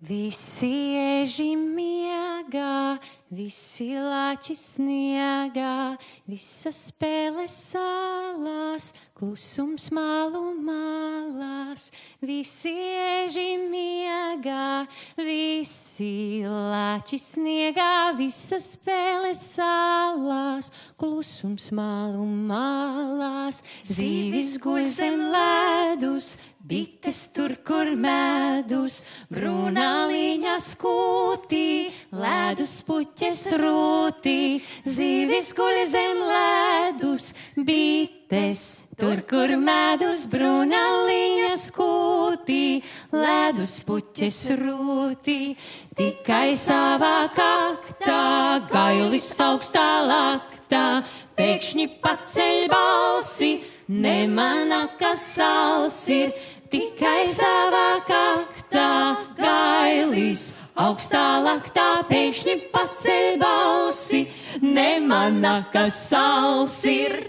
Visi eži miegā, visi lāči sniegā, visas spēles salās, klusums malu malās. Visi eži miegā, visi lāči sniegā, visas spēles salās, klusums malu malās. Zīvis guļ zem ledus, bites tur, kur medus, brūnāliņa skūtī, ledus puķes rūtī. Zīvis guļ zem ledus, bites tur, kur medus, brūnāliņa skūtī, ledus puķes rūtī. Tikai savā kaktā, gailis augstā laktā, pēkšņi paceļ balsi, nemana, kas sals ir. Tikai savā kaktā, gailis augstā laktā, pēkšņi paceļ balsi, nemana, kas sals ir.